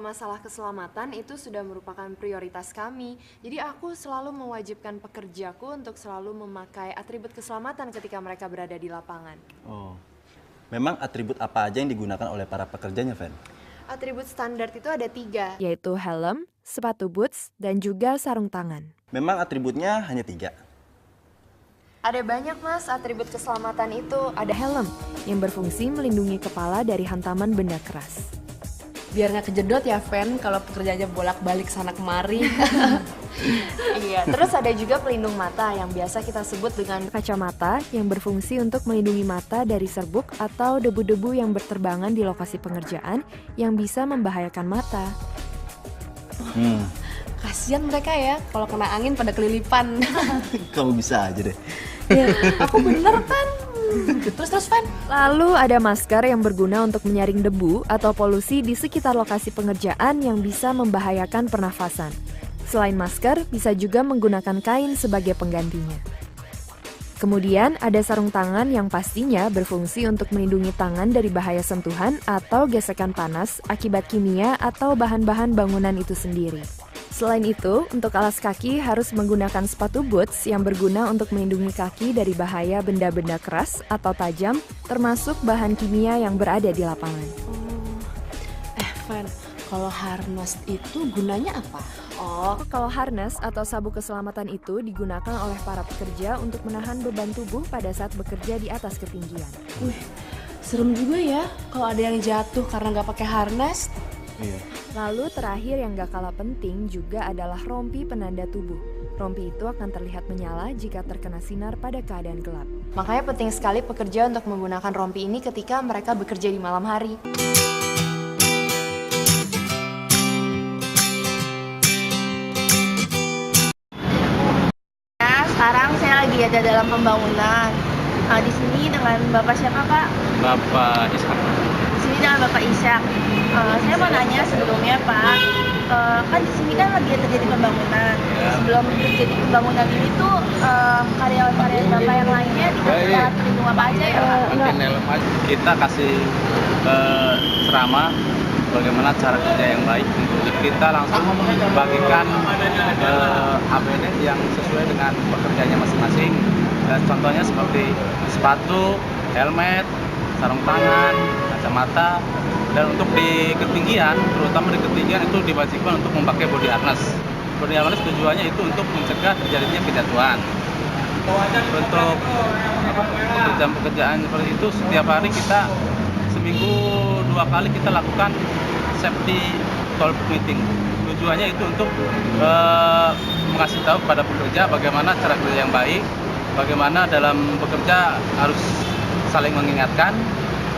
masalah keselamatan itu sudah merupakan prioritas kami. Jadi aku selalu mewajibkan pekerjaku untuk selalu memakai atribut keselamatan ketika mereka berada di lapangan. Oh, memang atribut apa aja yang digunakan oleh para pekerjanya, Fen? Atribut standar itu ada 3, yaitu helm, sepatu boots, dan juga sarung tangan. Memang atributnya hanya 3. Ada banyak mas atribut keselamatan itu. Ada helm yang berfungsi melindungi kepala dari hantaman benda keras. Biar nggak kejedot ya, Fen, kalau pekerjaannya bolak-balik sana kemari. Iya, terus ada juga pelindung mata yang biasa kita sebut dengan Kacamata yang berfungsi untuk melindungi mata dari serbuk atau debu-debu yang berterbangan di lokasi pengerjaan yang bisa membahayakan mata. Kasian mereka ya, kalau kena angin pada kelilipan. Kamu bisa aja deh. Ya, aku bener kan. Terus, Fen. Lalu ada masker yang berguna untuk menyaring debu atau polusi di sekitar lokasi pengerjaan yang bisa membahayakan pernafasan. Selain masker, bisa juga menggunakan kain sebagai penggantinya. Kemudian ada sarung tangan yang pastinya berfungsi untuk melindungi tangan dari bahaya sentuhan atau gesekan panas akibat kimia atau bahan-bahan bangunan itu sendiri. Selain itu, untuk alas kaki harus menggunakan sepatu boots yang berguna untuk melindungi kaki dari bahaya benda-benda keras atau tajam, termasuk bahan kimia yang berada di lapangan. Fen, kalau harness itu gunanya apa? Kalau harness atau sabuk keselamatan itu digunakan oleh para pekerja untuk menahan beban tubuh pada saat bekerja di atas ketinggian. Serem juga ya, kalau ada yang jatuh karena nggak pakai harness. Iya. Lalu terakhir yang gak kalah penting juga adalah rompi penanda tubuh. Rompi itu akan terlihat menyala jika terkena sinar pada keadaan gelap. Makanya penting sekali pekerja untuk menggunakan rompi ini ketika mereka bekerja di malam hari. Nah, sekarang saya lagi ada dalam pembangunan. Di sini dengan Bapak siapa, Pak? Bapak Ishak. Di sini dengan Bapak Isyak. Saya mau nanya sebelumnya, Pak. Kan di sini kan lagi terjadi pembangunan. Ya. Sebelum terjadi pembangunan ini tuh karyawan-karyawan Bapak yang lainnya dikasih alat pelindung apa aja ya, Pak? Pakai helm aja. Kita kasih ceramah bagaimana cara kerja yang baik. Kita langsung bagikan APD yang sesuai dengan pekerjaannya masing-masing. Dan contohnya seperti sepatu, helmet, sarung tangan, kacamata. Dan untuk di ketinggian, terutama di ketinggian itu diwajibkan untuk memakai body harness. Body harness tujuannya itu untuk mencegah terjadinya kejatuhan. Untuk pekerjaan-pekerjaan seperti itu setiap hari kita seminggu 2 kali kita lakukan safety talk meeting. Tujuannya itu untuk mengasih tahu kepada pekerja bagaimana cara kerja yang baik, bagaimana dalam bekerja harus saling mengingatkan.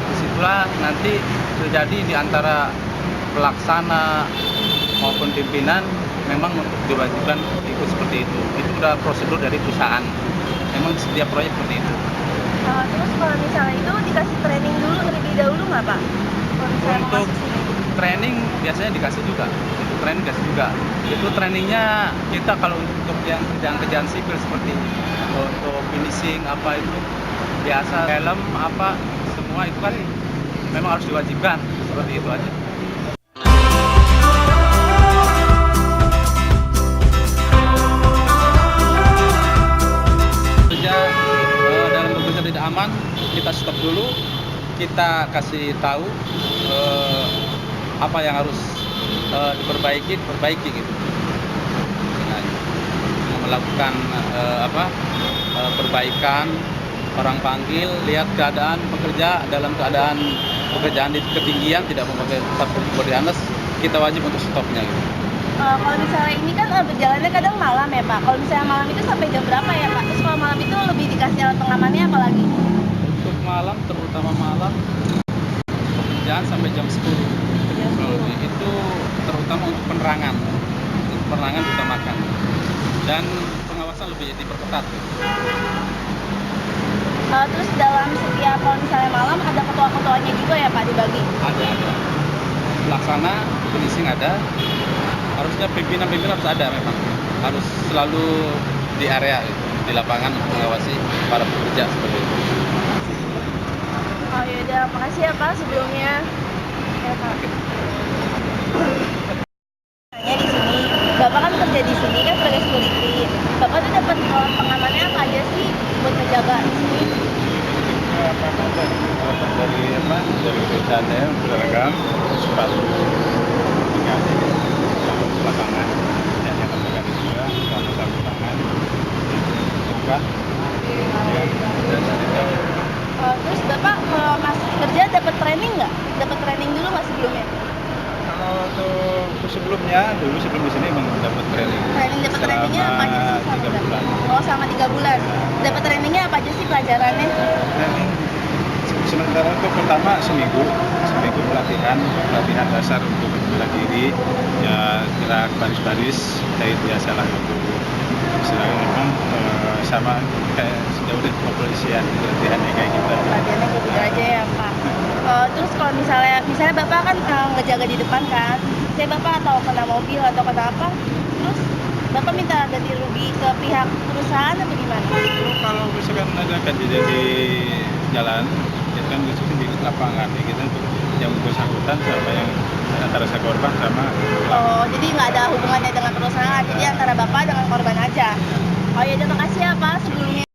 Disitulah nanti terjadi di antara pelaksana maupun pimpinan memang diwajibkan ikut seperti itu. Itu udah prosedur dari perusahaan. Memang setiap proyek seperti itu. Terus kalau misalnya itu dikasih training dulu terlebih dahulu nggak, Pak? Kalau misalnya mau Untuk masuk sini. training biasanya dikasih juga. Itu training dikasih juga. Itu trainingnya kita kalau untuk yang kerjaan-kerjaan sipil seperti untuk finishing apa itu biasa helm apa semua itu kan memang harus diwajibkan seperti itu aja. Kerja dalam bekerja tidak aman, kita stop dulu, kita kasih tahu apa yang harus diperbaiki gitu. Dengan melakukan perbaikan, orang panggil, lihat keadaan pekerja dalam keadaan pekerjaan di ketinggian tidak memakai body harness, kita wajib untuk stopnya gitu. Kalau misalnya ini kan berjalannya kadang malam ya, Pak. Kalau misalnya malam itu sampai jam berapa ya, Pak? Terus kalau malam itu lebih dikasih alat pengamannya apa lagi? Untuk malam, terutama malam, pekerjaan sampai jam 10. Itu terutama untuk penerangan. Untuk penerangan diutamakan. Dan pengawasan lebih diperketat. Terus dalam setiap kalau misalnya malam ada ketua-ketuanya juga ya, Pak, dibagi? Ada. Pelaksana, finishing ada. Harusnya pimpinan-pimpinan harus ada memang. Harus selalu di area gitu, di lapangan untuk mengawasi para pekerja seperti itu. Oh ya udah, makasih ya, Pak, sebelumnya. Ya, Pak. Bapak kan kerja di sini kan sebagai security. Bapak tuh dapat pengamannya apa aja sih buat menjaga di sini? Dari perusahaannya beragam, sepatu, dikasih sarung tangan, yang terdekat juga, sarung tangan, buka, ya, dan sanitizer. Terus Bapak kalau masuk kerja dapat training nggak? Dapat training dulu nggak sebelumnya? Kalau untuk sebelumnya, dulu sebelum di sini memang dapat training. Dapat trainingnya apa aja sih? Selama 3 bulan. Oh, selama 3 bulan. Dapat trainingnya apa aja sih pelajarannya? Training sementara untuk pertama seminggu pelatihan dasar untuk bela diri, ya gerak baris-baris kayak biasalah untuk istilahnya memang sama kayak sejauh dari kepolisian latihannya kayak gitu aja. Latihannya kayak gitu aja ya Pak. Terus kalau misalnya Bapak kan ngejaga di depan kan, saya Bapak atau kena mobil atau kena apa, terus Bapak minta ganti rugi ke pihak perusahaan atau gimana? Itu kalau misalkan ada kejadian di jalan, itu kan khususnya di lapangan ya, kita untuk yang bersangkutan sama yang antara si korban sama Oh, jadi nggak ada hubungannya dengan perusahaan, jadi antara Bapak dengan korban aja. Oh ya, terima kasih ya Pak sebelumnya.